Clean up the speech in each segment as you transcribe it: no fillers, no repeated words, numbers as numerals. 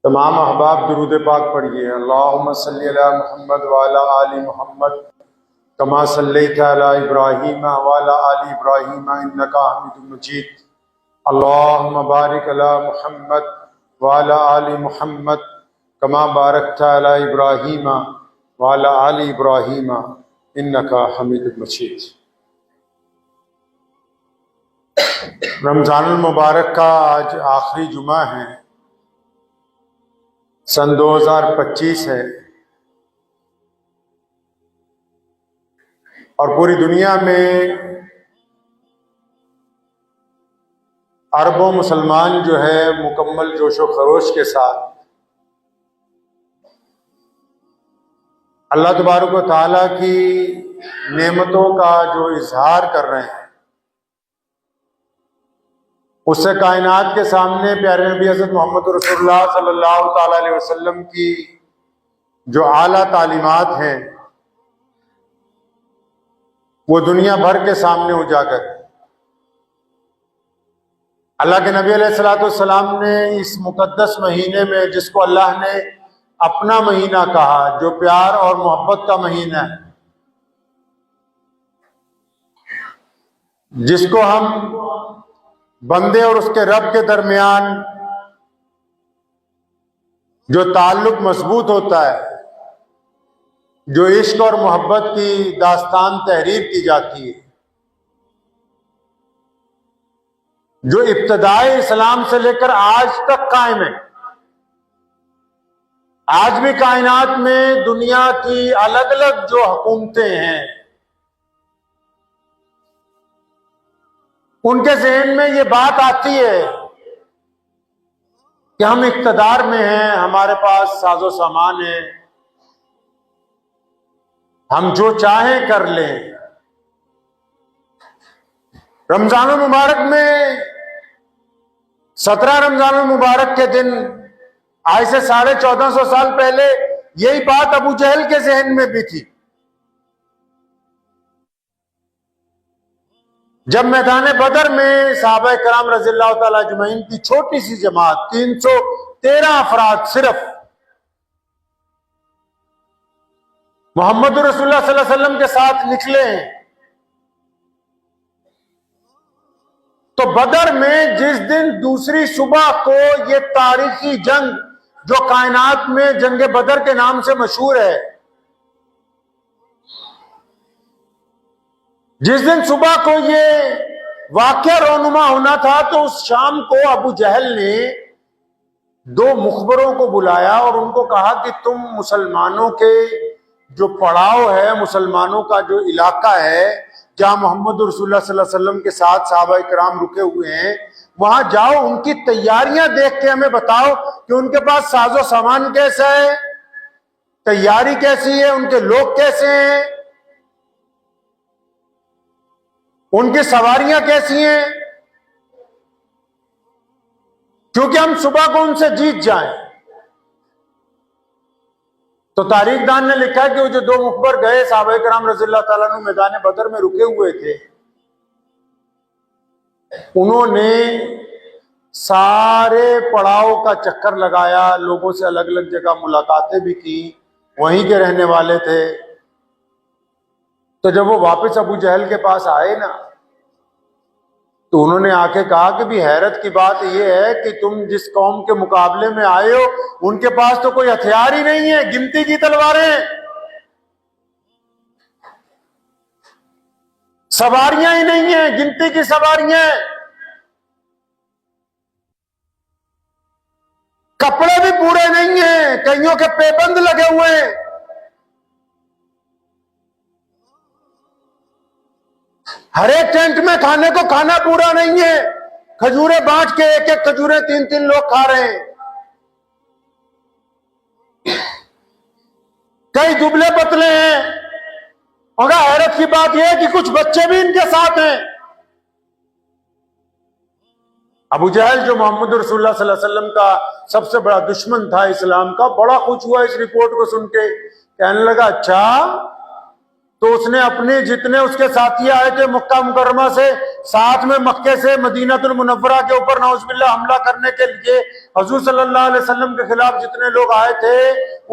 تمام احباب درود پاک پڑھیے۔ اللہم صلی علی محمد وعلی آل محمد کما صلیت علی ابراہیم وعلی آل ابراہیم انکا حمید مجید۔ اللہم بارک علی محمد وعلی آل محمد کما بارکت علی ابراہیم وعلی آل ابراہیم انکا حمید مجید۔ رمضان المبارک کا آج آخری جمعہ ہے، سن 2025 ہے، اور پوری دنیا میں اربوں مسلمان جو ہے مکمل جوش و خروش کے ساتھ اللہ تبارک و تعالیٰ کی نعمتوں کا جو اظہار کر رہے ہیں، اس سے کائنات کے سامنے پیارے نبی حضرت محمد رسول اللہ صلی اللہ تعالیٰ علیہ وسلم کی جو اعلیٰ تعلیمات ہیں وہ دنیا بھر کے سامنے اجاگر ہیں۔ اللہ کے نبی علیہ السلام نے اس مقدس مہینے میں، جس کو اللہ نے اپنا مہینہ کہا، جو پیار اور محبت کا مہینہ ہے، جس کو ہم بندے اور اس کے رب کے درمیان جو تعلق مضبوط ہوتا ہے، جو عشق اور محبت کی داستان تحریر کی جاتی ہے، جو ابتدائے اسلام سے لے کر آج تک قائم ہے۔ آج بھی کائنات میں دنیا کی الگ الگ جو حکومتیں ہیں، ان کے ذہن میں یہ بات آتی ہے کہ ہم اقتدار میں ہیں، ہمارے پاس ساز و سامان ہے، ہم جو چاہیں کر لیں۔ رمضان المبارک میں 17 رمضان المبارک کے دن آج سے 1450 سال پہلے یہی بات ابو جہل کے ذہن میں بھی تھی، جب میدان بدر میں صحابہ کرام رضی اللہ تعالی اجمعین کی چھوٹی سی جماعت 313 افراد صرف محمد رسول اللہ صلی اللہ علیہ وسلم کے ساتھ نکلے ہیں، تو بدر میں جس دن دوسری صبح کو یہ تاریخی جنگ جو کائنات میں جنگ بدر کے نام سے مشہور ہے، جس دن صبح کو یہ واقعہ رونما ہونا تھا، تو اس شام کو ابو جہل نے 2 مخبروں کو بلایا اور ان کو کہا کہ تم مسلمانوں کے جو پڑاؤ ہے، مسلمانوں کا جو علاقہ ہے جہاں محمد رسول اللہ صلی اللہ علیہ وسلم کے ساتھ صحابہ کرام رکے ہوئے ہیں، وہاں جاؤ، ان کی تیاریاں دیکھ کے ہمیں بتاؤ کہ ان کے پاس ساز و سامان کیسا ہے، تیاری کیسی ہے، ان کے لوگ کیسے ہیں، ان کی سواریاں کیسی ہیں، کیونکہ ہم صبح کو ان سے جیت جائیں۔ تو تاریخ دان نے لکھا ہے کہ وہ جو 2 مخبر گئے، صحابہ کرام رضی اللہ تعالیٰ عنہ میدان بدر میں رکے ہوئے تھے، انہوں نے سارے پڑاؤ کا چکر لگایا، لوگوں سے الگ الگ جگہ ملاقاتیں بھی کی، وہیں کے رہنے والے تھے۔ تو جب وہ واپس ابو جہل کے پاس آئے نا، تو انہوں نے آ کے کہا کہ بھی حیرت کی بات یہ ہے کہ تم جس قوم کے مقابلے میں آئے ہو، ان کے پاس تو کوئی ہتھیار ہی نہیں ہے، گنتی کی تلواریں، سواریاں ہی نہیں ہیں، گنتی کی سواریاں، کپڑے بھی پورے نہیں ہیں، کئیوں کے پیبند لگے ہوئے ہیں، ہر ایک ٹینٹ میں کھانے کو کھانا پورا نہیں ہے، کھجوریں بانٹ کے ایک ایک کھجوریں 3 لوگ کھا رہے ہیں، کئی دبلے پتلے ہیں، مگر حیرت کی بات یہ ہے کہ کچھ بچے بھی ان کے ساتھ ہیں۔ ابو جہل جو محمد رسول اللہ صلی اللہ علیہ وسلم کا سب سے بڑا دشمن تھا اسلام کا، بڑا خوش ہوا اس رپورٹ کو سن کے، کہنے لگا اچھا تو اس نے اپنے جتنے اس کے ساتھی آئے تھے مکہ مکرمہ سے، ساتھ میں مکے سے مدینہ المنورہ کے اوپر نعوذ باللہ حملہ کرنے کے لیے حضور صلی اللہ علیہ وسلم کے خلاف جتنے لوگ آئے تھے،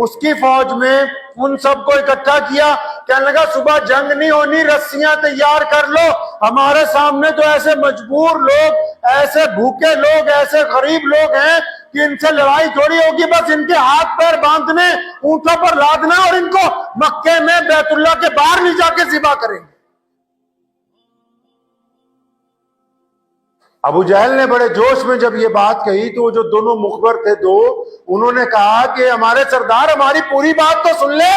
اس کی فوج میں ان سب کو اکٹھا کیا، کہنے لگا صبح جنگ نہیں ہونی، رسیاں تیار کر لو، ہمارے سامنے تو ایسے مجبور لوگ، ایسے بھوکے لوگ، ایسے غریب لوگ ہیں کہ ان سے لڑائی تھوڑی ہوگی، بس ان کے ہاتھ پیر باندھنے، اونٹوں پر لادنا اور ان کو مکے میں بیت اللہ کے باہر لے جا کے ذبح کریں گے۔ ابو جہل نے بڑے جوش میں جب یہ بات کہی تو وہ جو دونوں مخبر تھے دو، انہوں نے کہا کہ ہمارے سردار ہماری پوری بات تو سن لے۔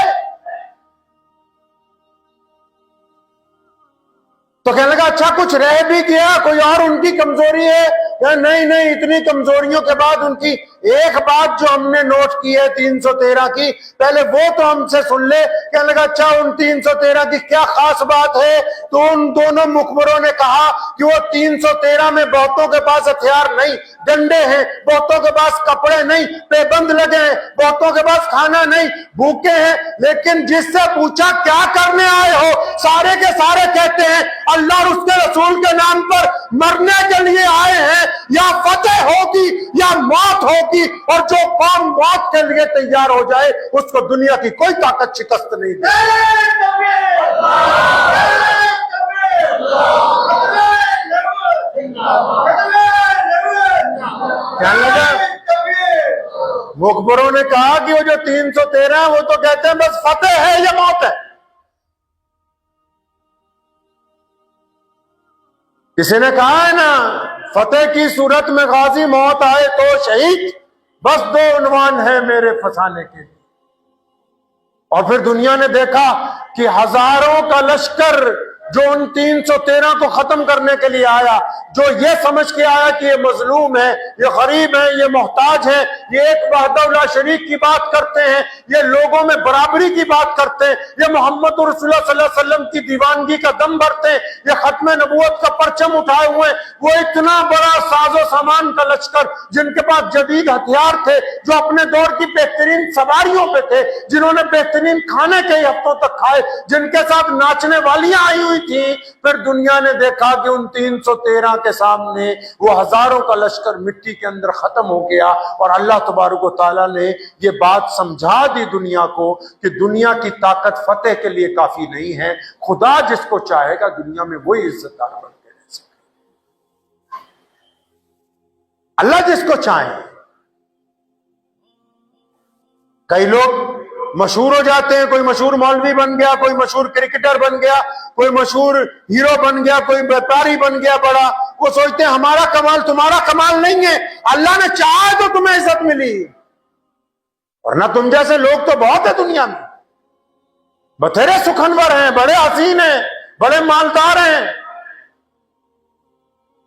تو کہنے لگا اچھا کچھ رہ بھی گیا، کوئی اور ان کی کمزوری ہے؟ کہ نہیں اتنی کمزوریوں کے بعد ان کی ایک بات جو ہم نے نوٹ کی ہے 313 کی، پہلے وہ تو ہم سے سن لے۔ کہنے لگا اچھا ان 313 کی کیا خاص بات ہے؟ تو ان دونوں مخبروں نے کہا کہ وہ 313 میں بہتوں کے پاس ہتھیار نہیں، ڈنڈے ہیں، بہتوں کے پاس کپڑے نہیں، پیبند لگے ہیں، بہتوں کے پاس کھانا نہیں، بھوکے ہیں، لیکن جس سے پوچھا کیا کرنے آئے ہو، سارے کے سارے کہتے ہیں اللہ اور اس کے رسول کے نام پر مرنے کے لیے آئے ہیں، یا فتح ہوگی یا موت ہوگی، اور جو قوم موت کے لیے تیار ہو جائے اس کو دنیا کی کوئی طاقت شکست نہیں دے۔ کیا لگا؟ مخبروں نے کہا کہ وہ جو 313 وہ تو کہتے ہیں بس فتح ہے یا موت ہے۔ کسی نے کہا ہے نا فتح کی صورت میں غازی، موت آئے تو شہید، بس دو عنوان ہے میرے فسانے کے لیے۔ اور پھر دنیا نے دیکھا کہ ہزاروں کا لشکر جو ان 313 کو ختم کرنے کے لیے آیا، جو یہ سمجھ کے آیا کہ یہ مظلوم ہے، یہ غریب ہے، یہ محتاج ہے، یہ ایک وحدہ لا شریک کی بات کرتے ہیں، یہ لوگوں میں برابری کی بات کرتے ہیں، یہ محمد رسول اللہ صلی اللہ علیہ وسلم کی دیوانگی کا دم بھرتے ہیں، یہ ختم نبوت کا پرچم اٹھائے ہوئے، وہ اتنا بڑا ساز و سامان کا لشکر جن کے پاس جدید ہتھیار تھے، جو اپنے دور کی بہترین سواریوں پہ تھے، جنہوں نے بہترین کھانے کئی ہفتوں تک کھائے، جن کے ساتھ ناچنے والیاں آئی ہوئی تھی، پھر دنیا نے دیکھا کہ ان 313 کے سامنے وہ ہزاروں کا لشکر مٹی کے اندر ختم ہو گیا، اور اللہ تبارک و تعالیٰ نے یہ بات سمجھا دی دنیا کو کہ دنیا کی طاقت فتح کے لیے کافی نہیں ہے، خدا جس کو چاہے گا دنیا میں وہی عزت دار بن کے رہ سکے، اللہ جس کو چاہے۔ کئی لوگ مشہور ہو جاتے ہیں، کوئی مشہور مولوی بن گیا، کوئی مشہور کرکٹر بن گیا، کوئی مشہور ہیرو بن گیا، کوئی بیپاری بن گیا بڑا، وہ سوچتے ہیں ہمارا کمال تمہارا کمال نہیں ہے، اللہ نے چاہا تو تمہیں عزت ملی، ورنہ تم جیسے لوگ تو بہت ہے دنیا میں، بتھیرے سخنور ہیں، بڑے حسین ہیں، بڑے مالدار ہیں،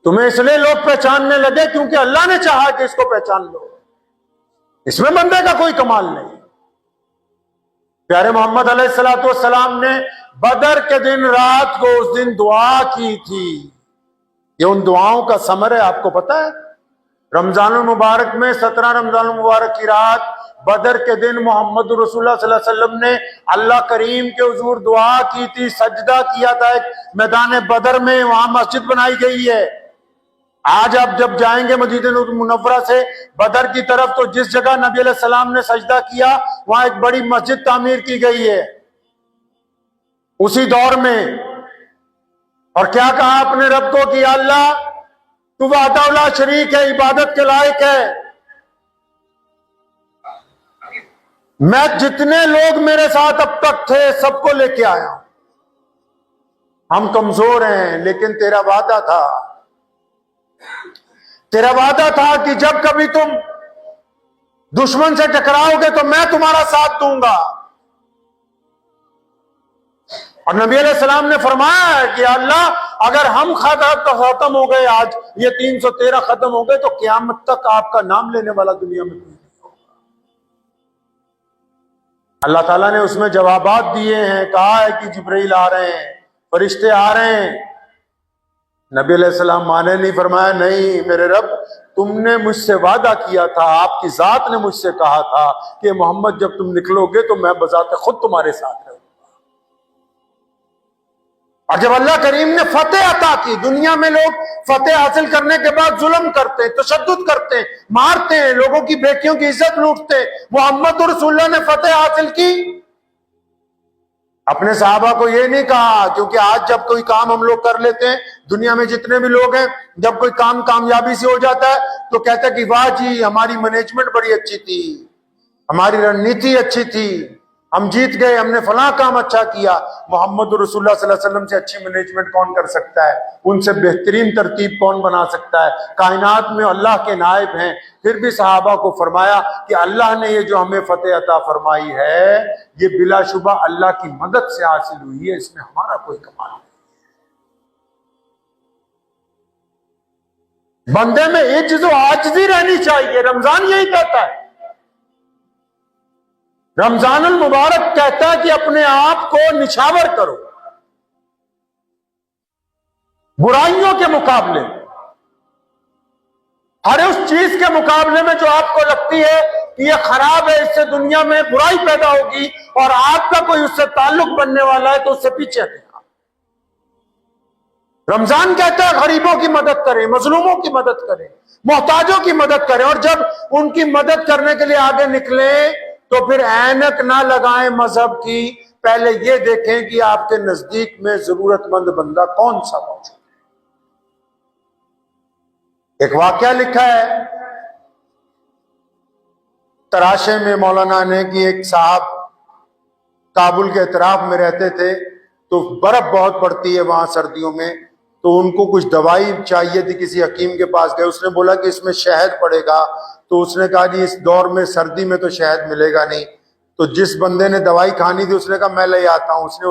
تمہیں اس لیے لوگ پہچاننے لگے کیونکہ اللہ نے چاہا کہ اس کو پہچان لو، اس میں بندے کا کوئی کمال نہیں۔ پیارے محمد علیہ السلام نے بدر کے دن رات کو اس دن دعا کی تھی، یہ ان دعاؤں کا ثمر ہے، آپ کو پتا ہے رمضان المبارک میں 17 رمضان المبارک کی رات بدر کے دن محمد رسول اللہ صلی اللہ علیہ وسلم نے اللہ کریم کے حضور دعا کی تھی، سجدہ کیا تھا ایک میدان بدر میں، وہاں مسجد بنائی گئی ہے۔ آج آپ جب جائیں گے مدینہ منورہ سے بدر کی طرف تو جس جگہ نبی علیہ السلام نے سجدہ کیا وہاں ایک بڑی مسجد تعمیر کی گئی ہے اسی دور میں، اور کیا کہا اپنے رب کو کہ اللہ تو وحدہ لا شریک ہے، عبادت کے لائق ہے، میں جتنے لوگ میرے ساتھ اب تک تھے سب کو لے کے آیا ہوں، ہم کمزور ہیں لیکن تیرا وعدہ تھا، تیرا وعدہ تھا کہ جب کبھی تم دشمن سے ٹکراؤ گے تو میں تمہارا ساتھ دوں گا، اور نبی علیہ السلام نے فرمایا کہ اللہ اگر ہم ختم ہو گئے، آج یہ 313 ختم ہو گئے تو قیامت تک آپ کا نام لینے والا دنیا میں کوئی نہیں ہوگا۔ اللہ تعالیٰ نے اس میں جوابات دیے ہیں، کہا ہے کہ جبرائیل آ رہے ہیں، فرشتے آ رہے ہیں، نبی علیہ السلام مانے نہیں، فرمایا نہیں میرے رب تم نے مجھ سے وعدہ کیا تھا، آپ کی ذات نے مجھ سے کہا تھا کہ محمد جب تم نکلو گے تو میں بذات خود تمہارے ساتھ رہوں گا، اور جب اللہ کریم نے فتح عطا کی، دنیا میں لوگ فتح حاصل کرنے کے بعد ظلم کرتے ہیں، تشدد کرتے ہیں، مارتے ہیں، لوگوں کی بیٹیوں کی عزت لوٹتے ہیں، محمد رسول اللہ نے فتح حاصل کی، اپنے صحابہ کو یہ نہیں کہا، کیونکہ آج جب کوئی کام ہم لوگ کر لیتے ہیں، دنیا میں جتنے بھی لوگ ہیں، جب کوئی کام کامیابی سے ہو جاتا ہے تو کہتے ہیں کہ واہ جی ہماری مینجمنٹ بڑی اچھی تھی، ہماری رننیتی اچھی تھی، ہم جیت گئے، ہم نے فلاں کام اچھا کیا۔ محمد رسول اللہ صلی اللہ علیہ وسلم سے اچھی مینجمنٹ کون کر سکتا ہے؟ ان سے بہترین ترتیب کون بنا سکتا ہے؟ کائنات میں اللہ کے نائب ہیں، پھر بھی صحابہ کو فرمایا کہ اللہ نے یہ جو ہمیں فتح عطا فرمائی ہے یہ بلا شبہ اللہ کی مدد سے حاصل ہوئی ہے، اس میں ہمارا کوئی کمال نہیں۔ بندے میں عجز و عاجزی رہنی چاہیے، رمضان یہی کہتا ہے، رمضان المبارک کہتا ہے کہ اپنے آپ کو نچھاور کرو برائیوں کے مقابلے میں، ہر اس چیز کے مقابلے میں جو آپ کو لگتی ہے کہ یہ خراب ہے، اس سے دنیا میں برائی پیدا ہوگی اور آپ کا کوئی اس سے تعلق بننے والا ہے تو اس سے پیچھے ہٹیں۔ رمضان کہتا ہے غریبوں کی مدد کریں، مظلوموں کی مدد کریں، محتاجوں کی مدد کریں، اور جب ان کی مدد کرنے کے لیے آگے نکلیں تو پھر اینک نہ لگائیں مذہب کی، پہلے یہ دیکھیں کہ آپ کے نزدیک میں ضرورت مند بندہ کون سا موجود ہے۔ ایک واقعہ لکھا ہے تراشے میں مولانا نے کہ ایک صاحب کابل کے اطراف میں رہتے تھے، تو برف بہت پڑتی ہے وہاں سردیوں میں، تو ان کو کچھ دوائی چاہیے تھی، کسی حکیم کے پاس گئے، اس نے بولا کہ اس میں شہد پڑے گا، تو اس نے کہا جی اس دور میں سردی میں تو شہد ملے گا نہیں، تو جس بندے نے دوائی کھانی تھی اس نے کہا میں لے آتا ہوں، اس نے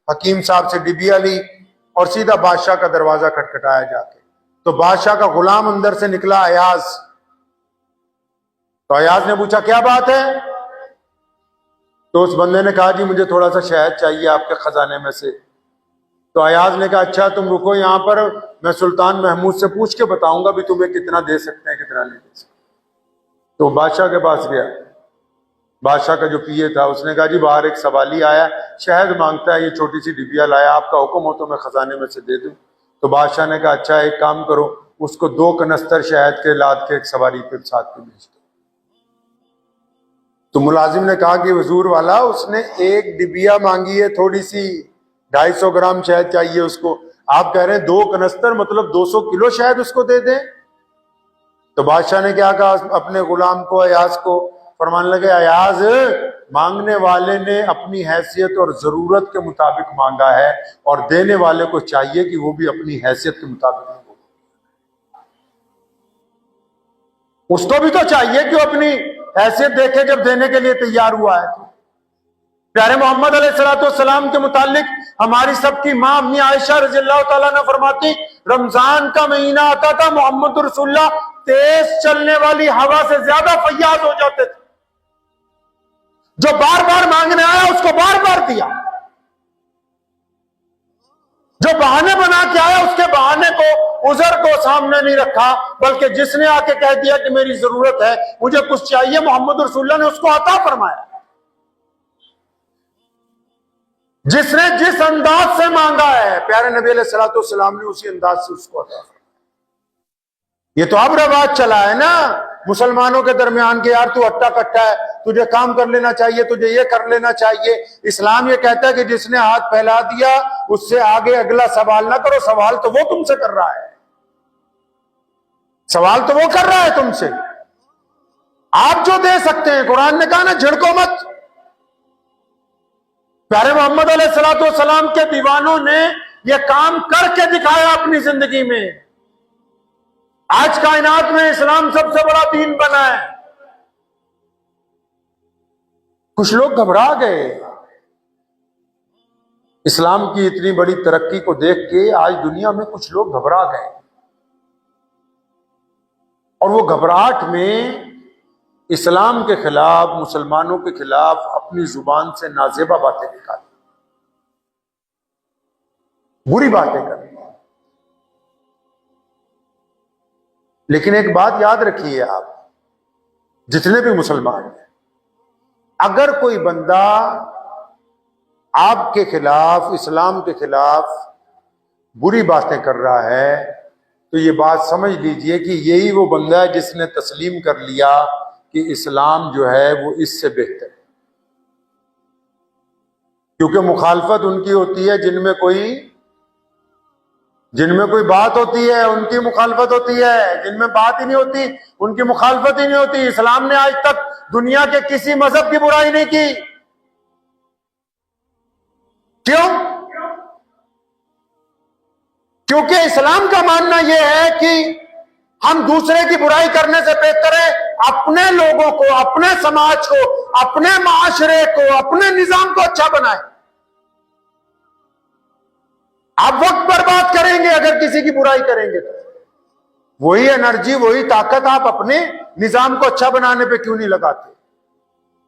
حکیم صاحب سے ڈبیا لی اور سیدھا بادشاہ کا دروازہ کھٹکھٹایا جا کے، تو بادشاہ کا غلام اندر سے نکلا ایاز، تو ایاز نے پوچھا کیا بات ہے؟ تو اس بندے نے کہا جی مجھے تھوڑا سا شہد چاہیے آپ کے خزانے میں سے، تو ایاز نے کہا اچھا تم رکو یہاں پر، میں سلطان محمود سے پوچھ کے بتاؤں گا بھی تمہیں کتنا دے سکتے ہیں کتنا نہیں دے سکتے۔ تو بادشاہ کے پاس گیا، بادشاہ کا جو پیے تھا اس نے کہا جی باہر ایک سوالی آیا شہد مانگتا ہے، یہ چھوٹی سی ڈبیا لایا، آپ کا حکم ہو تو میں خزانے میں سے دے دوں۔ تو بادشاہ نے کہا اچھا ایک کام کرو، اس کو 2 کنستر شہد کے لاد کے ایک سواری پہ ساتھ میں بھیج دو۔ تو ملازم نے کہا کہ حضور والا اس نے ایک ڈبیا مانگی ہے تھوڑی سی، 250 گرام شہد چاہیے اس کو، آپ کہہ رہے ہیں 2 کنستر مطلب 200 کلو شہد اس کو دے دیں؟ تو بادشاہ نے کیا کہا اپنے غلام کو ایاز کو، فرمانے لگے ایاز مانگنے والے نے اپنی حیثیت اور ضرورت کے مطابق مانگا ہے، اور دینے والے کو چاہیے کہ وہ بھی اپنی حیثیت کے مطابق مانگے۔ اس کو بھی تو چاہیے کہ وہ اپنی حیثیت دیکھے جب دینے کے لیے تیار ہوا ہے۔ تو پیارے محمد علیہ الصلوۃ والسلام کے متعلق ہماری سب کی ماں امی عائشہ رضی اللہ تعالیٰ نے فرماتی رمضان کا مہینہ آتا تھا محمد رسول اللہ تیز چلنے والی ہوا سے زیادہ فیاض ہو جاتے تھے، جو بار بار مانگنے آیا اس کو بار بار دیا، جو بہانے بنا کے آیا اس کے بہانے کو عذر کو سامنے نہیں رکھا، بلکہ جس نے آ کے کہہ دیا کہ میری ضرورت ہے مجھے کچھ چاہیے، محمد رسول اللہ نے اس کو عطا فرمایا۔ جس نے جس انداز سے مانگا ہے پیارے نبی علیہ الصلوۃ والسلام نے اسی انداز سے اس کو عطا فرمایا۔ یہ تو اب رواج چلا ہے نا مسلمانوں کے درمیان کہ یار تو ہٹا کٹا ہے، تجھے کام کر لینا چاہیے، تجھے یہ کر لینا چاہیے۔ اسلام یہ کہتا ہے کہ جس نے ہاتھ پھیلا دیا اس سے آگے اگلا سوال نہ کرو، سوال تو وہ تم سے کر رہا ہے، سوال تو وہ کر رہا ہے تم سے۔ آپ جو دے سکتے ہیں، قرآن نے کہا نا جھڑکو مت۔ پیارے محمد علیہ الصلوۃ والسلام کے دیوانوں نے یہ کام کر کے دکھایا اپنی زندگی میں۔ آج کائنات میں اسلام سب سے بڑا دین بنا ہے۔ کچھ لوگ گھبرا گئے اسلام کی اتنی بڑی ترقی کو دیکھ کے، آج دنیا میں کچھ لوگ گھبرا گئے، اور وہ گھبراہٹ میں اسلام کے خلاف، مسلمانوں کے خلاف اپنی زبان سے نازیبا باتیں نکالیں، بری باتیں کریں۔ لیکن ایک بات یاد رکھیے آپ جتنے بھی مسلمان ہیں، اگر کوئی بندہ آپ کے خلاف، اسلام کے خلاف بری باتیں کر رہا ہے، تو یہ بات سمجھ لیجئے کہ یہی وہ بندہ ہے جس نے تسلیم کر لیا کہ اسلام جو ہے وہ اس سے بہتر ہے، کیونکہ مخالفت ان کی ہوتی ہے جن میں کوئی بات ہوتی ہے ان کی مخالفت ہوتی ہے، جن میں بات ہی نہیں ہوتی ان کی مخالفت ہی نہیں ہوتی۔ اسلام نے آج تک دنیا کے کسی مذہب کی برائی نہیں کی، کیوں؟ کیونکہ اسلام کا ماننا یہ ہے کہ ہم دوسرے کی برائی کرنے سے بہتر ہے اپنے لوگوں کو، اپنے سماج کو، اپنے معاشرے کو، اپنے نظام کو اچھا بنائیں۔ آپ وقت برباد کریں گے اگر کسی کی برائی کریں گے تو وہی انرجی، وہی طاقت آپ اپنے نظام کو اچھا بنانے پہ کیوں نہیں لگاتے؟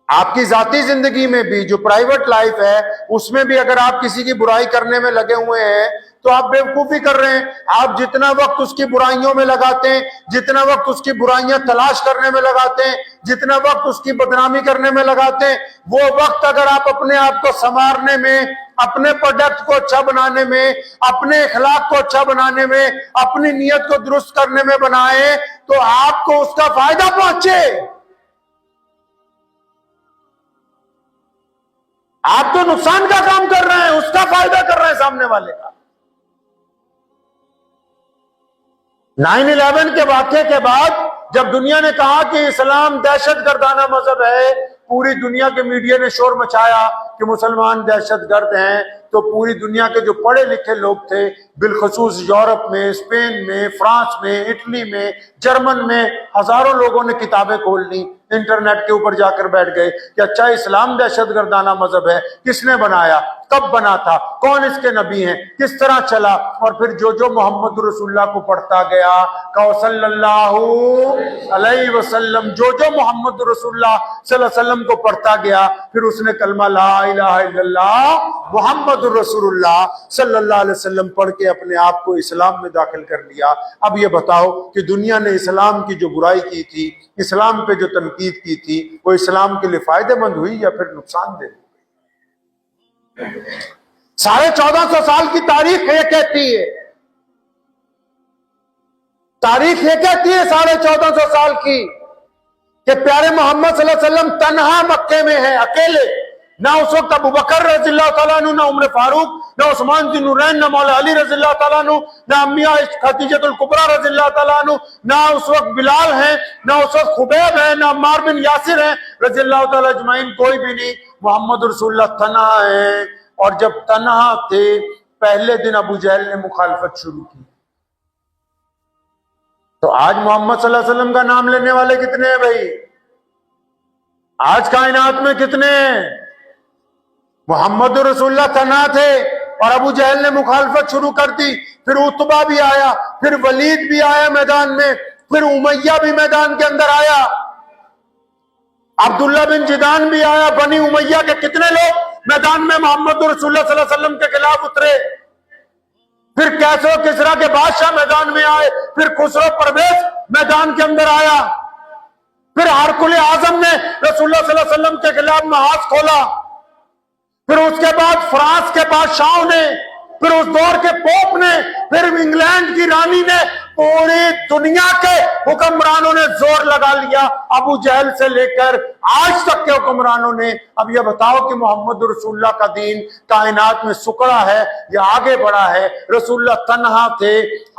آپ کی ذاتی زندگی میں بھی جو پرائیویٹ لائف ہے اس میں بھی اگر آپ کسی کی برائی کرنے میں لگے ہوئے ہیں تو آپ بیوقوفی کر رہے ہیں۔ آپ جتنا وقت اس کی برائیوں میں لگاتے ہیں، جتنا وقت اس کی برائیاں تلاش کرنے میں لگاتے ہیں، جتنا وقت اس کی بدنامی کرنے میں لگاتے ہیں، وہ وقت اگر آپ اپنے آپ کو سنوارنے میں، اپنے پروڈکٹ کو اچھا بنانے میں، اپنے اخلاق کو اچھا بنانے میں، اپنی نیت کو درست کرنے میں بنائیں تو آپ کو اس کا فائدہ پہنچے۔ آپ تو نقصان کا کام کر رہے ہیں، اس کا فائدہ کر رہے ہیں سامنے والے کا۔ 9/11 کے واقعے کے بعد جب دنیا نے کہا کہ اسلام دہشت گردانہ مذہب ہے، پوری دنیا کے میڈیا نے شور مچایا کہ مسلمان دہشت گرد ہیں، تو پوری دنیا کے جو پڑھے لکھے لوگ تھے، بالخصوص یورپ میں، اسپین میں، فرانس میں، اٹلی میں، جرمن میں، ہزاروں لوگوں نے کتابیں کھول لی، انٹرنیٹ کے اوپر جا کر بیٹھ گئے کہ اچھا اسلام دہشت گردانہ مذہب ہے، کس نے بنایا، کب بنا تھا، کون اس کے نبی ہیں، کس طرح چلا۔ اور پھر جو محمد رسول اللہ کو پڑھتا گیا، کہو صلی اللہ علیہ وسلم، جو محمد رسول اللہ صلی اللہ علیہ وسلم کو پڑھتا گیا، پھر اس نے کلمہ لا الہ الا اللہ محمد رسول اللہ صلی اللہ علیہ وسلم پڑھ کے اپنے آپ کو اسلام میں داخل کر لیا۔ اب یہ بتاؤ کہ دنیا نے اسلام کی جو برائی کی تھی، اسلام پہ جو تنقید کی تھی، وہ اسلام کے لیے فائدہ مند ہوئی یا پھر نقصان دہ؟ 1450 سال کی تاریخ یہ کہتی ہے، تاریخ یہ کہتی ہے 1450 سال کی کہ پیارے محمد صلی اللہ علیہ وسلم تنہا مکے میں ہیں، اکیلے، نہ اس وقت ابو بکر رضی اللہ تعالیٰ عنہ، نہ عمر فاروق، نہ عثمان ذی النورین، نہ مولا علی رضی اللہ تعالیٰ عنہ، نہ امی خدیجہ الکبریٰ رضی اللہ تعالیٰ عنہ، نہ اس وقت بلال ہیں، نہ اس وقت خبیب ہیں، نہ عمار بن یاسر ہیں رضی اللہ تعالیٰ اجمعین، کوئی بھی نہیں۔ محمد رسول اللہ تنہا ہیں، اور جب تنہا تھے پہلے دن ابو جہل نے مخالفت شروع کی۔ تو آج محمد صلی اللہ علیہ وسلم کا نام لینے والے کتنے ہیں بھائی؟ آج کائنات میں کتنے ہیں؟ محمد رسول اللہ تنہا تھے اور ابو جہل نے مخالفت شروع کر دی، پھر عتبہ بھی آیا، پھر ولید بھی آیا میدان میں، پھر امیہ بھی میدان کے اندر آیا، عبداللہ بن جدان بھی آیا، بنی امیہ کے کتنے لوگ میدان میں محمد رسول اللہ صلی اللہ علیہ وسلم کے خلاف اترے، پھر کیسر و کسریٰ کے بادشاہ میدان میں آئے، پھر خسرو پرویز میدان کے اندر آیا، پھر ہرقل اعظم نے رسول اللہ صلی اللہ علیہ وسلم کے خلاف محاذ کھولا، پھر اس کے بعد فرانس کے بادشاہوں نے، پھر اس دور کے پوپ نے، پھر انگلینڈ کی رانی نے، پوری دنیا کے حکمرانوں نے زور لگا لیا، ابو جہل سے لے کر آج تک کے حکمرانوں نے۔ اب یہ بتاؤ کہ محمد رسول اللہ کا دین کائنات میں سکڑا ہے یا آگے بڑھا ہے؟ رسول اللہ تنہا تھے،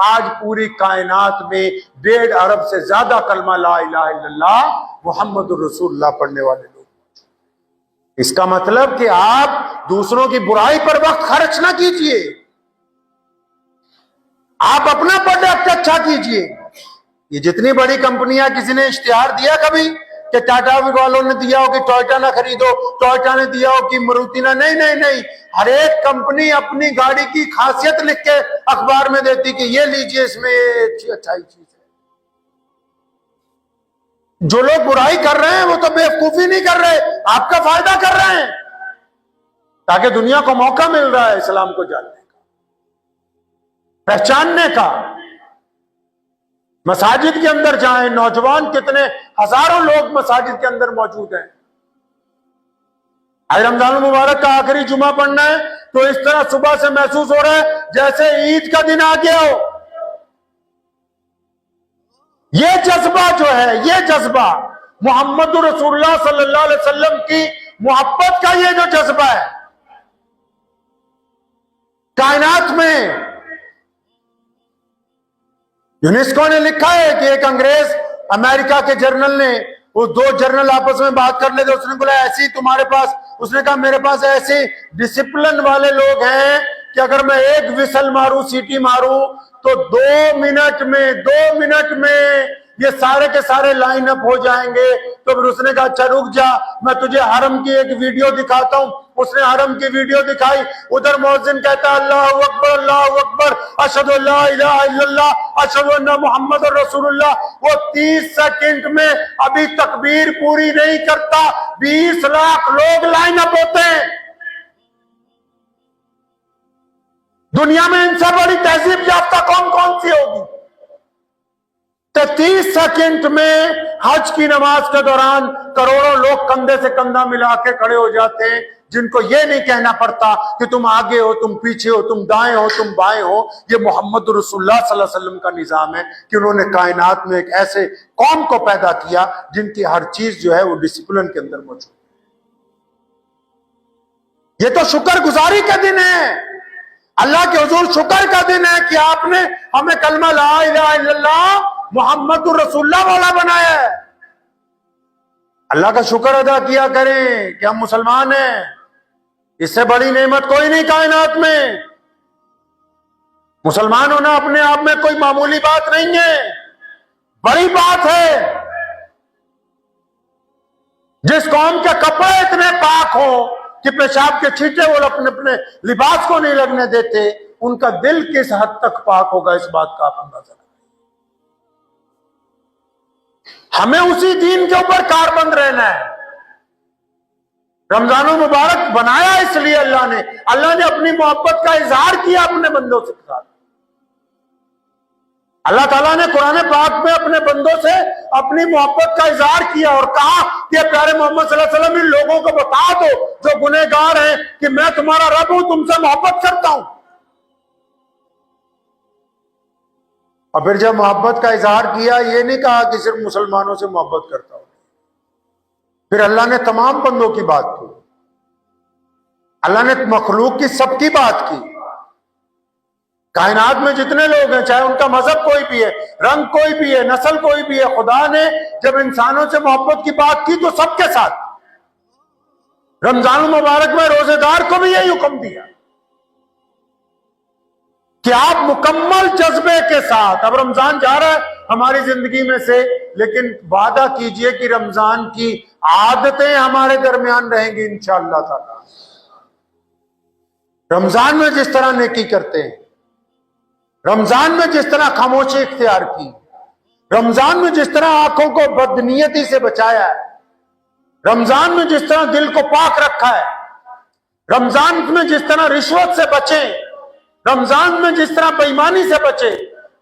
آج پوری کائنات میں 1.5 ارب سے زیادہ کلمہ لا الہ الا اللہ محمد رسول اللہ پڑھنے والے لوگ۔ اس کا مطلب کہ آپ دوسروں کی برائی پر وقت خرچ نہ کیجئے، آپ اپنا پروڈکٹ اچھا کیجئے۔ یہ جتنی بڑی کمپنیاں، کسی نے اشتہار دیا کبھی کہ ٹاٹا والوں نے دیا ہو کہ ٹوئٹا نہ خریدو، ٹوئٹا نے دیا ہو کہ مروتی نہ، نہیں، ہر ایک کمپنی اپنی گاڑی کی خاصیت لکھ کے اخبار میں دیتی کہ یہ لیجئے، اس میں یہ اچھائی چیز ہے۔ جو لوگ برائی کر رہے ہیں وہ تو بیوقوفی نہیں کر رہے، آپ کا فائدہ کر رہے ہیں، تاکہ دنیا کو موقع مل رہا ہے اسلام کو جاننے کا، پہچاننے کا۔ مساجد کے اندر جائیں، نوجوان کتنے ہزاروں لوگ مساجد کے اندر موجود ہیں۔ آج رمضان المبارک کا آخری جمعہ پڑھنا ہے تو اس طرح صبح سے محسوس ہو رہا ہے جیسے عید کا دن آ گیا ہو۔ یہ جذبہ جو ہے، یہ جذبہ محمد رسول اللہ صلی اللہ علیہ وسلم کی محبت کا یہ جو جذبہ ہے کائنات میں، یونیسکو نے لکھا ہے کہ ایک انگریز امریکہ کے جرنل نے، وہ دو جرنل آپس میں بات کر لیتے، اس نے بولا ایسی تمہارے پاس، اس نے کہا میرے پاس ایسی ڈسپلن والے لوگ ہیں کہ اگر میں ایک وسل ماروں، سیٹی ماروں تو 2 منٹ میں یہ سارے کے سارے لائن اپ ہو جائیں گے۔ تو پھر اس نے کہا اچھا رک جا، میں تجھے حرم کی ایک ویڈیو دکھاتا ہوں۔ اس نے حرم کی ویڈیو دکھائی، ادھر مؤذن کہتا ہے اللہ اکبر اللہ اکبر اشہد ان لا الہ الا اللہ اشہد ان محمد رسول اللہ۔ وہ 30 سیکنڈ میں ابھی تکبیر پوری نہیں کرتا، 20 لاکھ لوگ لائن اپ ہوتے ہیں۔ دنیا میں ان سے بڑی تہذیب یافتہ کون سی ہوگی؟ 30 سیکنڈ میں حج کی نماز کے دوران کروڑوں لوگ کندھے سے کندھا ملا کے کھڑے ہو جاتے ہیں، جن کو یہ نہیں کہنا پڑتا کہ تم آگے ہو، تم پیچھے ہو، تم دائیں ہو، تم بائیں ہو۔ یہ محمد رسول اللہ صلی اللہ علیہ وسلم کا نظام ہے کہ انہوں نے کائنات میں ایک ایسے قوم کو پیدا کیا جن کی ہر چیز جو ہے وہ ڈسپلن کے اندر موجود ہے۔ یہ تو شکر گزاری کا دن ہے، اللہ کے حضور شکر کا دن ہے کہ آپ نے ہمیں کلمہ لا الہ الا اللہ محمد الرسول اللہ والا بنایا ہے۔ اللہ کا شکر ادا کیا کریں کہ ہم مسلمان ہیں، اس سے بڑی نعمت کوئی نہیں کائنات میں۔ مسلمان ہونا اپنے آپ میں کوئی معمولی بات نہیں ہے، بڑی بات ہے۔ جس قوم کے کپڑے اتنے پاک ہوں کہ پیشاب کے چھینٹے وہ اپنے لباس کو نہیں لگنے دیتے، ان کا دل کس حد تک پاک ہوگا اس بات کا آپ اندازہ لگائیں۔ ہمیں اسی دین کے اوپر کاربند رہنا ہے۔ رمضان المبارک بنایا اس لیے اللہ نے اپنی محبت کا اظہار کیا اپنے بندوں سے ساتھ۔ اللہ تعالیٰ نے قرآن پاک میں اپنے بندوں سے اپنی محبت کا اظہار کیا اور کہا کہ پیارے محمد صلی اللہ علیہ وسلم ان لوگوں کو بتا دو جو گنہگار ہیں کہ میں تمہارا رب ہوں، تم سے محبت کرتا ہوں۔ اور پھر جب محبت کا اظہار کیا، یہ نہیں کہا کہ صرف مسلمانوں سے محبت کرتا ہوں، پھر اللہ نے تمام بندوں کی بات کی، اللہ نے مخلوق کی سب کی بات کی۔ کائنات میں جتنے لوگ ہیں، چاہے ان کا مذہب کوئی بھی ہے، رنگ کوئی بھی ہے، نسل کوئی بھی ہے، خدا نے جب انسانوں سے محبت کی بات کی تو سب کے ساتھ۔ رمضان المبارک میں روزے دار کو بھی یہی حکم دیا کہ آپ مکمل جذبے کے ساتھ، اب رمضان جا رہا ہے ہماری زندگی میں سے، لیکن وعدہ کیجئے کہ رمضان کی عادتیں ہمارے درمیان رہیں گی انشاءاللہ تعالی۔ رمضان میں جس طرح نیکی کرتے ہیں، رمضان میں جس طرح خاموشی اختیار کی، رمضان میں جس طرح آنکھوں کو بدنیتی سے بچایا ہے، رمضان میں جس طرح دل کو پاک رکھا ہے، رمضان میں جس طرح رشوت سے بچیں، رمضان میں جس طرح بے ایمانی سے بچے،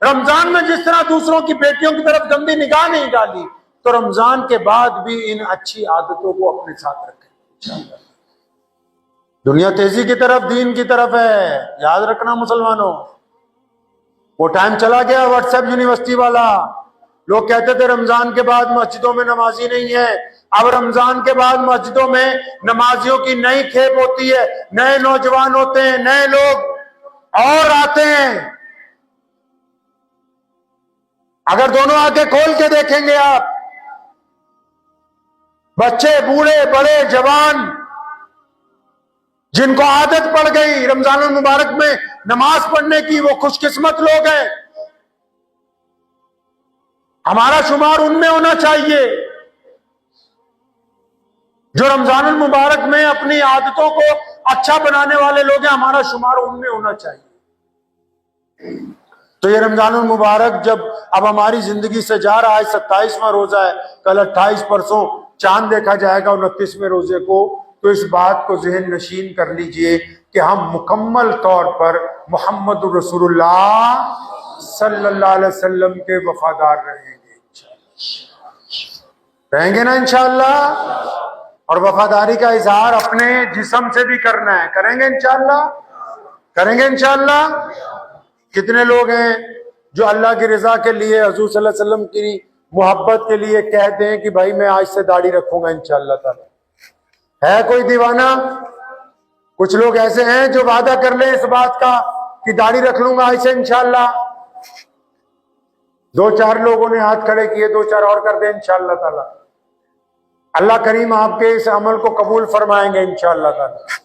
رمضان میں جس طرح دوسروں کی بیٹیوں کی طرف گندی نگاہ نہیں ڈالی، تو رمضان کے بعد بھی ان اچھی عادتوں کو اپنے ساتھ رکھیں۔ دنیا تیزی کی طرف، دین کی طرف ہے، یاد رکھنا مسلمانوں۔ وہ ٹائم چلا گیا واٹس ایپ یونیورسٹی والا، لوگ کہتے تھے رمضان کے بعد مسجدوں میں نمازی نہیں ہے۔ اب رمضان کے بعد مسجدوں میں نمازیوں کی نئی کھیپ ہوتی ہے، نئے نوجوان ہوتے ہیں، نئے لوگ اور آتے ہیں۔ اگر دونوں آنکھیں کھول کے دیکھیں گے آپ، بچے، بوڑھے، بڑے، جوان، جن کو عادت پڑ گئی رمضان المبارک میں نماز پڑھنے کی، وہ خوش قسمت لوگ ہیں۔ ہمارا شمار ان میں ہونا چاہیے جو رمضان المبارک میں اپنی عادتوں کو اچھا بنانے والے لوگ ہیں، ہمارا شمار ان میں ہونا چاہیے۔ تو یہ رمضان المبارک جب اب ہماری زندگی سے جا رہا ہے، 27واں روزہ ہے، کل 28، پرسوں چاند دیکھا جائے گا 29ویں روزے کو، تو اس بات کو ذہن نشین کر لیجئے کہ ہم مکمل طور پر محمد رسول اللہ صلی اللہ علیہ وسلم کے وفادار رہیں گے، رہیں گے نا انشاءاللہ۔ اور وفاداری کا اظہار اپنے جسم سے بھی کرنا ہے. کریں گے انشاءاللہ؟ کریں گے انشاءاللہ؟ کتنے لوگ ہیں جو اللہ کی رضا کے لیے، حضور صلی اللہ علیہ وسلم کی محبت کے لیے کہتے ہیں کہ بھائی میں آج سے داڑھی رکھوں گا انشاءاللہ تعالی؟ ہے کوئی دیوانہ؟ کچھ لوگ ایسے ہیں جو وعدہ کر لیں اس بات کا کہ داڑھی رکھ لوں گا آج سے انشاءاللہ. دو چار لوگوں نے ہاتھ کھڑے کیے، دو چار اور کر دیں انشاءاللہ تعالی. اللہ کریم آپ کے اس عمل کو قبول فرمائیں گے انشاءاللہ تعالی.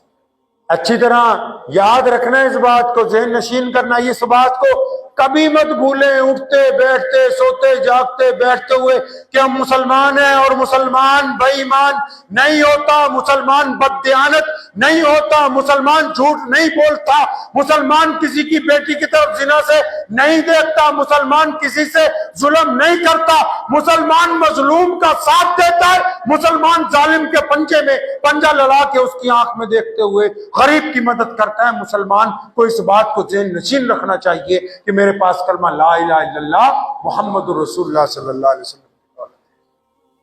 اچھی طرح یاد رکھنا اس بات کو، ذہن نشین کرنا اس بات کو، کبھی مت بھولیں اٹھتے بیٹھتے سوتے جاگتے بیٹھتے ہوئے کہ ہم مسلمان ہیں، اور مسلمان بے ایمان نہیں ہوتا، مسلمان بددیانت نہیں ہوتا، مسلمان جھوٹ نہیں بولتا، مسلمان کسی کی بیٹی کی طرف زنا سے نہیں دیکھتا، مسلمان کسی سے ظلم نہیں کرتا، مسلمان مظلوم کا ساتھ دیتا ہے، مسلمان ظالم کے پنجے میں پنجہ لڑا کے اس کی آنکھ میں دیکھتے ہوئے غریب کی مدد کرتا ہے. مسلمان کو اس بات کو ذہن نشین رکھنا چاہیے کہ میرے پاس کلمہ لا الہ الا اللہ محمد رسول اللہ صلی اللہ علیہ وسلم.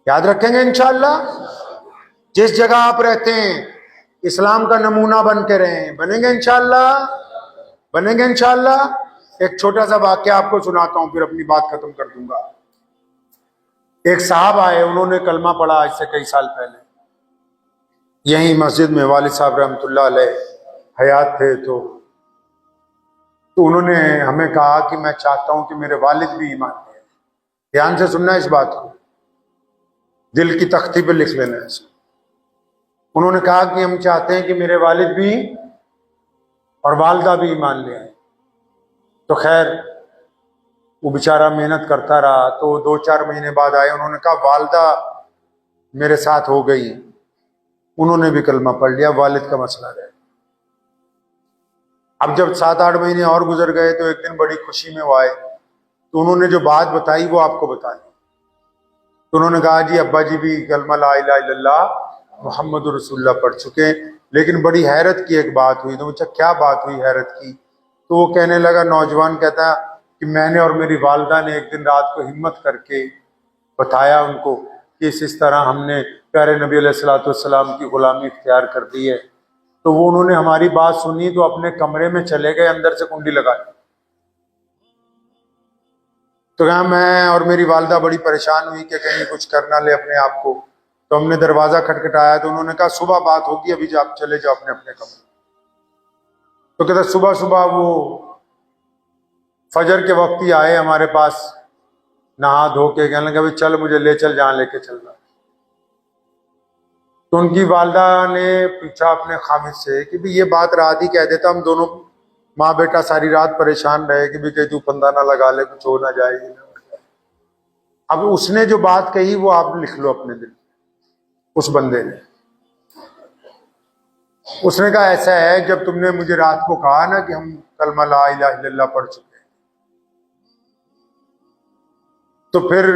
یاد رکھیں گے انشاءاللہ؟ جس جگہ آپ رہتے ہیں اسلام کا نمونہ بن کے رہیں. بنیں گے انشاءاللہ؟ بنیں گے انشاءاللہ؟ ایک چھوٹا سا واقعہ آپ کو سناتا ہوں، پھر اپنی بات ختم کر دوں گا. ایک صاحب آئے، انہوں نے کلمہ پڑھا آج سے کئی سال پہلے یہیں مسجد میں. والد صاحب رحمۃ اللہ علیہ حیات تھے تو انہوں نے ہمیں کہا کہ میں چاہتا ہوں کہ میرے والد بھی ایمان لے. دھیان سے سننا اس بات کو، دل کی تختی پہ لکھ لینا ہے. انہوں نے کہا کہ ہم چاہتے ہیں کہ میرے والد بھی اور والدہ بھی ایمان لے آئیں. تو خیر وہ بیچارہ محنت کرتا رہا، تو 2-4 مہینے بعد آئے. انہوں نے کہا والدہ میرے ساتھ ہو گئی، انہوں نے بھی کلمہ پڑھ لیا، والد کا مسئلہ رہا. اب جب 7-8 مہینے اور گزر گئے تو ایک دن بڑی خوشی میں وہ آئے، تو انہوں نے جو بات بتائی وہ آپ کو بتا دی. تو انہوں نے کہا جی ابا جی بھی کلمہ لا الہ الا اللہ محمد رسول اللہ پڑھ چکے، لیکن بڑی حیرت کی ایک بات ہوئی. تو مجھے کیا بات ہوئی حیرت کی؟ تو وہ کہنے لگا، نوجوان کہتا کہ میں نے اور میری والدہ نے ایک دن رات کو ہمت کر کے بتایا ان کو کہ اس طرح ہم نے پیارے نبی علیہ الصلوۃ والسلام کی غلامی اختیار کر دی ہے. تو وہ انہوں نے ہماری بات سنی تو اپنے کمرے میں چلے گئے، اندر سے کنڈی لگا دی. تو کہا میں اور میری والدہ بڑی پریشان ہوئی کہ کہیں کچھ کر نہ لے اپنے آپ کو. تو ہم نے دروازہ کھٹکھٹایا تو انہوں نے کہا صبح بات ہوگی، ابھی جا آپ چلے جاؤ اپنے اپنے کمرے. تو کہتا صبح وہ فجر کے وقت ہی آئے ہمارے پاس نہا دھو کے، کہنے لگا بھائی چل مجھے لے چل جہاں لے کے چل رہا. تو ان کی والدہ نے پوچھا اپنے خامد سے کہ بھی یہ بات رات ہی کہہ دیتا، ہم دونوں ماں بیٹا ساری رات پریشان رہے کہ بھی کہیں تو پندہ نہ لگا لے، کچھ ہو نہ جائے گی. اب اس نے جو بات کہی وہ آپ لکھ لو اپنے دل. اس بندے نے اس نے کہا ایسا ہے جب تم نے مجھے رات کو کہا نا کہ ہم کلمہ لا الہ الا اللہ پڑھ چکے ہیں، تو پھر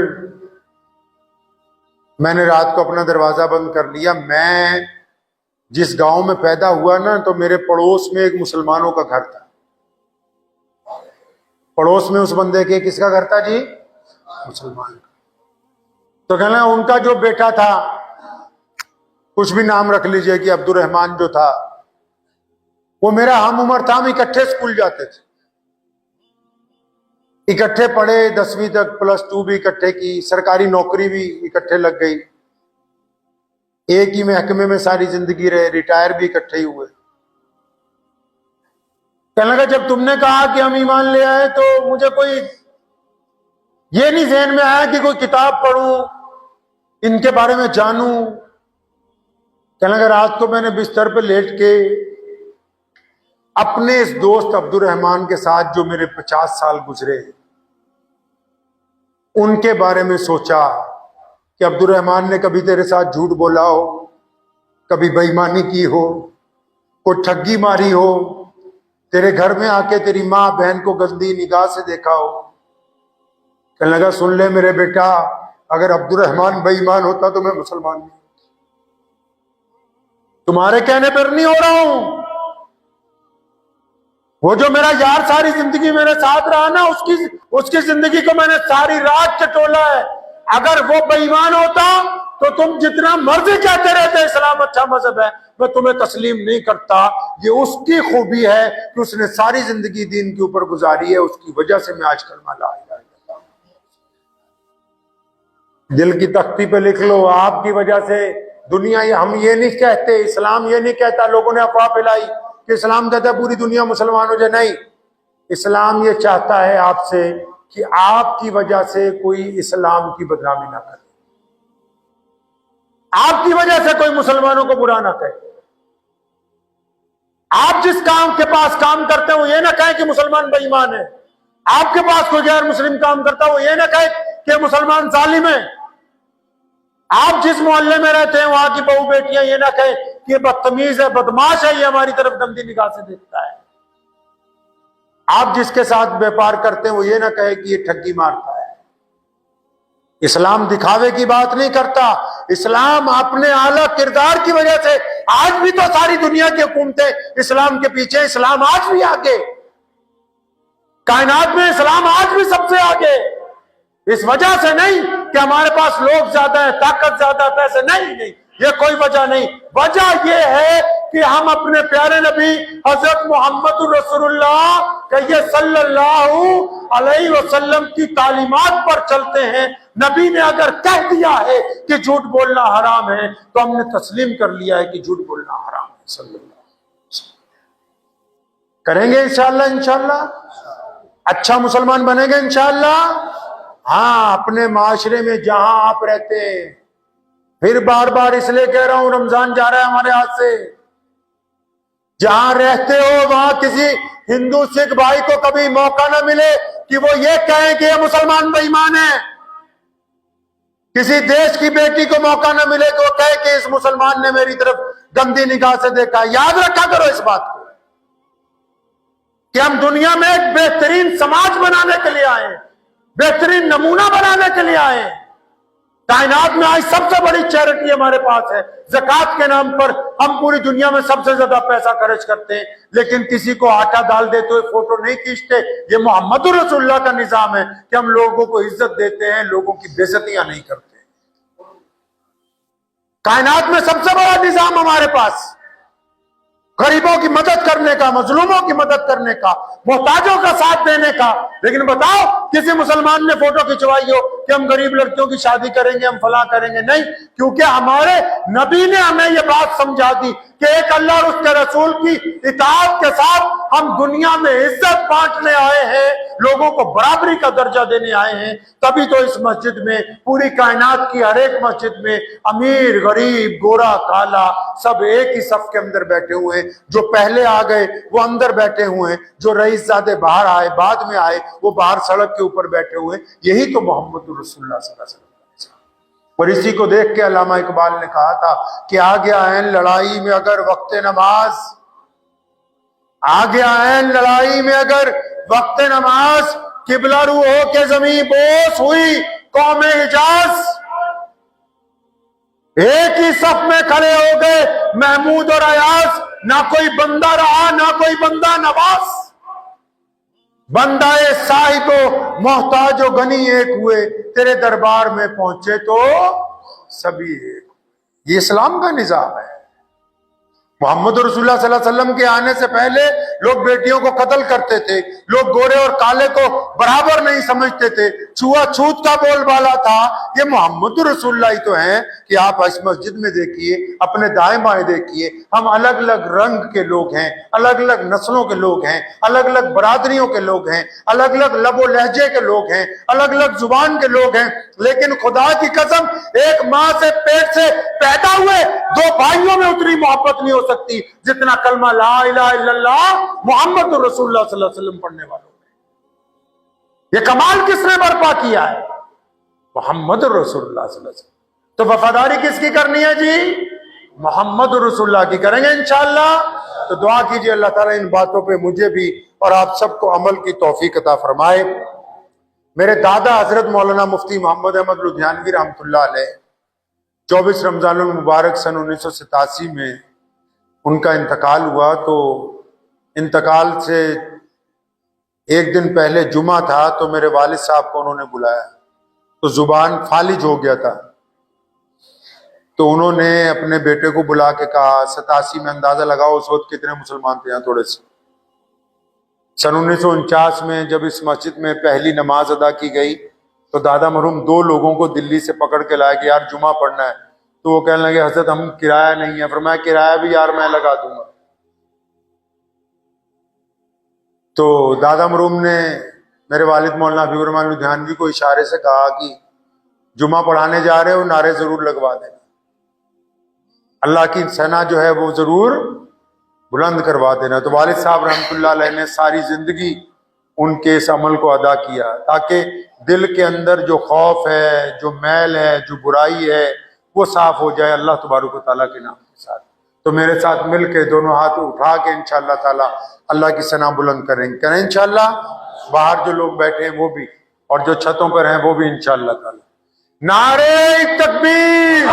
میں نے رات کو اپنا دروازہ بند کر لیا. میں جس گاؤں میں پیدا ہوا نا تو میرے پڑوس میں ایک مسلمانوں کا گھر تھا. پڑوس میں اس بندے کے کس کا گھر تھا جی؟ مسلمان کا. تو کہنا ان کا جو بیٹا تھا، کچھ بھی نام رکھ لیجئے کہ عبد الرحمان جو تھا، وہ میرا ہم عمر تھا. ہم اکٹھے اسکول جاتے تھے، اکٹھے پڑھے، 10ویں تک +2 بھی اکٹھے کی، سرکاری نوکری بھی اکٹھے لگ گئی، ایک ہی محکمے میں ساری زندگی رہے، ریٹائر بھی اکٹھے ہی ہوئے. کہنے لگا جب تم نے کہا کہ ہم ایمان لے آئے تو مجھے کوئی یہ نہیں ذہن میں آیا کہ کوئی کتاب پڑھوں، ان کے بارے میں جانوں. کہنے لگا رات کو میں نے بستر پہ لیٹ کے اپنے اس دوست عبد الرحمان کے ساتھ جو میرے 50 سال گزرے ان کے بارے میں سوچا کہ عبد الرحمان نے کبھی تیرے ساتھ جھوٹ بولا ہو، کبھی بے ایمانی کی ہو، کوئی ٹھگی ماری ہو، تیرے گھر میں آ کے تیری ماں بہن کو گندی نگاہ سے دیکھا ہو. کہنے لگا سن لے میرے بیٹا، اگر عبد الرحمان بے ایمان ہوتا تو میں مسلمان نہیں. تمہارے کہنے پر نہیں ہو رہا ہوں، وہ جو میرا یار ساری زندگی میرے ساتھ رہا نا، اس کی زندگی کو میں نے ساری رات چٹولا ہے. اگر وہ بے ایمان ہوتا تو تم جتنا مرضی کہتے رہتے اسلام اچھا مذہب ہے، میں تمہیں تسلیم نہیں کرتا۔ یہ اس کی خوبی ہے کہ اس نے ساری زندگی دین کے اوپر گزاری ہے، اس کی وجہ سے میں آج کلمہ لا الہ الا اللہ۔ دل کی تختی پہ لکھ لو، آپ کی وجہ سے دنیا، ہم یہ نہیں کہتے، اسلام یہ نہیں کہتا، لوگوں نے افواہ پھیلائی کہ اسلام کہتا ہے پوری دنیا مسلمان ہو جائے، نہیں، اسلام یہ چاہتا ہے آپ سے کہ آپ کی وجہ سے کوئی اسلام کی بدنامی نہ کرے، آپ کی وجہ سے کوئی مسلمانوں کو برا نہ کہے، آپ جس کام کے پاس کام کرتے ہیں وہ یہ نہ کہے کہ مسلمان بے ایمان ہے، آپ کے پاس کوئی غیر مسلم کام کرتا ہے وہ یہ نہ کہے کہ مسلمان ظالم ہے، آپ جس محلے میں رہتے ہیں وہاں کی بہو بیٹیاں یہ نہ کہیں کہ یہ بدتمیز ہے، بدماش ہے، یہ ہماری طرف گندی نگاہ سے دیکھتا ہے، آپ جس کے ساتھ بیپار کرتے ہیں وہ یہ نہ کہے کہ یہ ٹھگی مارتا ہے۔ اسلام دکھاوے کی بات نہیں کرتا، اسلام اپنے اعلیٰ کردار کی وجہ سے، آج بھی تو ساری دنیا کی حکومتیں اسلام کے پیچھے، اسلام آج بھی آگے، کائنات میں اسلام آج بھی سب سے آگے، اس وجہ سے نہیں کہ ہمارے پاس لوگ زیادہ ہیں، طاقت زیادہ ہے، پیسے، نہیں، یہ کوئی وجہ نہیں، وجہ یہ ہے کہ ہم اپنے پیارے نبی حضرت محمد رسول اللہ کہیے صلی اللہ علیہ وسلم کی تعلیمات پر چلتے ہیں۔ نبی نے اگر کہہ دیا ہے کہ جھوٹ بولنا حرام ہے تو ہم نے تسلیم کر لیا ہے کہ جھوٹ بولنا حرام ہے، صلی اللہ علیہ وسلم۔ کریں گے انشاءاللہ اچھا مسلمان بنیں گے انشاءاللہ۔ ہاں، اپنے معاشرے میں جہاں آپ رہتے ہیں، پھر بار بار اس لیے کہہ رہا ہوں، رمضان جا رہا ہے ہمارے ہاتھ سے، جہاں رہتے ہو وہاں کسی ہندو سکھ بھائی کو کبھی موقع نہ ملے کہ وہ یہ کہیں کہ یہ مسلمان بے ایمان ہے، کسی دیش کی بیٹی کو موقع نہ ملے کہ وہ کہے کہ اس مسلمان نے میری طرف گندی نگاہ سے دیکھا۔ یاد رکھا کرو اس بات کو کہ ہم دنیا میں ایک بہترین سماج بنانے کے لیے آئے ہیں، بہترین نمونہ بنانے کے لیے آئے ہیں۔ کائنات میں آج سب سے بڑی چیریٹی ہمارے پاس ہے، زکوٰۃ کے نام پر ہم پوری دنیا میں سب سے زیادہ پیسہ خرچ کرتے ہیں، لیکن کسی کو آٹا ڈال دیتے ہوئے فوٹو نہیں کھینچتے۔ یہ محمد رسول اللہ کا نظام ہے کہ ہم لوگوں کو عزت دیتے ہیں، لوگوں کی بے عزتیاں نہیں کرتے۔ کائنات میں سب سے بڑا نظام ہمارے پاس، غریبوں کی مدد کرنے کا، مظلوموں کی مدد کرنے کا، محتاجوں کا ساتھ دینے کا۔ لیکن بتاؤ کسی مسلمان نے فوٹو کھنچوائی ہو کہ ہم غریب لڑکیوں کی شادی کریں گے، ہم فلاں کریں گے؟ نہیں، کیونکہ ہمارے نبی نے ہمیں یہ بات سمجھا دی کہ ایک اللہ اور اس کے رسول کی اطاعت کے ساتھ ہم دنیا میں عزت بانٹنے آئے ہیں، لوگوں کو برابری کا درجہ دینے آئے ہیں۔ تبھی تو اس مسجد میں، پوری کائنات کی ہر ایک مسجد میں، امیر غریب گورا کالا سب ایک ہی صف کے اندر بیٹھے ہوئے ہیں۔ جو پہلے آ گئے وہ اندر بیٹھے ہوئے ہیں، جو رئیس زادے باہر آئے بعد میں آئے وہ باہر سڑک کے اوپر بیٹھے ہوئے ہیں۔ یہی تو محمد رسول اللہ صلی اللہ علیہ وسلم۔ اور اسی کو دیکھ کے علامہ اقبال نے کہا تھا کہ آ گیا ہے لڑائی میں اگر وقت نماز، آ گیا ہے لڑائی میں اگر وقت نماز، قبلہ رو ہو کے زمین بوس ہوئی قوم حجاز، ایک ہی صف میں کھڑے ہو گئے محمود اور ایاز، نہ کوئی بندہ رہا نہ کوئی بندہ نواز، بندہ صاحب و محتاج و غنی ایک ہوئے، تیرے دربار میں پہنچے تو سبھی ایک۔ یہ اسلام کا نظام ہے۔ محمد رسول اللہ صلی اللہ علیہ وسلم کے آنے سے پہلے لوگ بیٹیوں کو قتل کرتے تھے، لوگ گورے اور کالے کو برابر نہیں سمجھتے تھے، چھوا چھوت کا بول بالا تھا۔ یہ محمد رسول اللہ ہی تو ہیں کہ آپ اس مسجد میں دیکھیے، اپنے دائیں بائیں دیکھیے، ہم الگ الگ رنگ کے لوگ ہیں، الگ الگ نسلوں کے لوگ ہیں، الگ الگ برادریوں کے لوگ ہیں، الگ الگ لب و لہجے کے لوگ ہیں، الگ الگ زبان کے لوگ ہیں، لیکن خدا کی قسم ایک ماں سے پیٹ سے پیدا ہوئے دو بھائیوں میں اتنی محبت نہیں ہو سکتی جتنا کلمہ لا الہ الا اللہ محمد رسول اللہ صلی اللہ علیہ وسلم پڑھنے والوں میں۔ یہ کمال کس نے برپا کیا ہے؟ محمد رسول اللہ صلی اللہ علیہ وسلم۔ تو وفاداری کس کی کرنی ہے جی؟ محمد رسول اللہ کی کریں گے انشاءاللہ۔ تو دعا کیجئے اللہ تعالیٰ ان باتوں پہ مجھے بھی اور آپ سب کو عمل کی توفیق عطا فرمائے۔ میرے دادا حضرت مولانا مفتی محمد احمد لدھیانوی رحمۃ اللہ علیہ 24 رمضان المبارک سن 1987 میں ان کا انتقال ہوا۔ تو انتقال سے ایک دن پہلے جمعہ تھا تو میرے والد صاحب کو انہوں نے بلایا تو زبان فالج ہو گیا تھا۔ تو انہوں نے اپنے بیٹے کو بلا کے کہا 87 میں اندازہ لگاؤ اس وقت کتنے مسلمان تھے یہاں تھوڑے سے. سن 1949 میں جب اس مسجد میں پہلی نماز ادا کی گئی تو دادا مرحوم 2 لوگوں کو دلی سے پکڑ کے لائے کہ یار جمعہ پڑھنا ہے. تو وہ کہنے لگے حضرت ہم کرایہ نہیں ہے. فرمایا کرایہ بھی یار میں لگا دوں گا. تو دادا مرحوم نے میرے والد مولانا حبیب الرحمن لدھیانوی کو اشارے سے کہا کہ جمعہ پڑھانے جا رہے ہو نعرے ضرور لگوا دینا, اللہ کی ثنا جو ہے وہ ضرور بلند کروا دینا. تو والد صاحب رحمۃ اللہ علیہ نے ساری زندگی ان کے اس عمل کو ادا کیا تاکہ دل کے اندر جو خوف ہے, جو میل ہے, جو برائی ہے وہ صاف ہو جائے اللہ تبارک و تعالیٰ کے نام کے ساتھ. تو میرے ساتھ مل کے دونوں ہاتھ اٹھا کے انشاءاللہ تعالیٰ اللہ کی ثنا بلند کریں انشاءاللہ. باہر جو لوگ بیٹھے ہیں وہ بھی, اور جو چھتوں پر ہیں وہ بھی انشاءاللہ تعالیٰ. نعرہ تکبیر.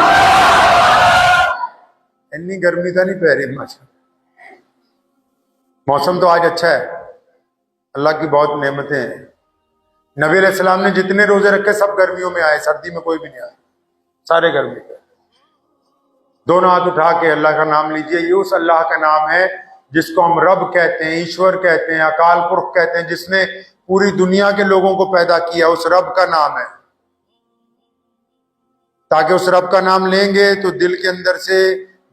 اتنی گرمی تو نہیں پہ رہی ماشاء. موسم تو آج اچھا ہے, اللہ کی بہت نعمتیں ہیں. نبی علیہ السلام نے جتنے روزے رکھے سب گرمیوں میں آئے, سردی میں کوئی بھی نہیں آیا, سارے گرمی پہ. دونوں ہاتھ اٹھا کے اللہ کا نام لیجئے. یہ اس اللہ کا نام ہے جس کو ہم رب کہتے ہیں, ایشور کہتے ہیں, اکال پرخ کہتے ہیں, جس نے پوری دنیا کے لوگوں کو پیدا کیا. اس رب کا نام ہے, تاکہ اس رب کا نام لیں گے تو دل کے اندر سے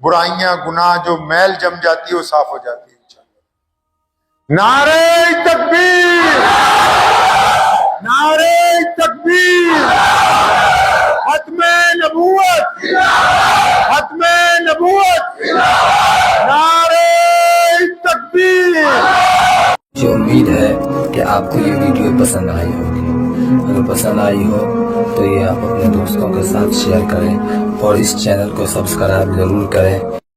برائیاں, گناہ, جو میل جم جاتی ہے وہ صاف ہو جاتی ہے انشاءاللہ. نعرہ تکبیر, نعرہ تکبیر, ختم نبوت, ختم نبوت, نعرہ تکبیر. مجھے امید ہے کہ آپ کو یہ ویڈیو پسند آئی ہوگی. اگر پسند آئی ہو تو یہ آپ اپنے دوستوں کے ساتھ شیئر کریں اور اس چینل کو سبسکرائب ضرور کریں.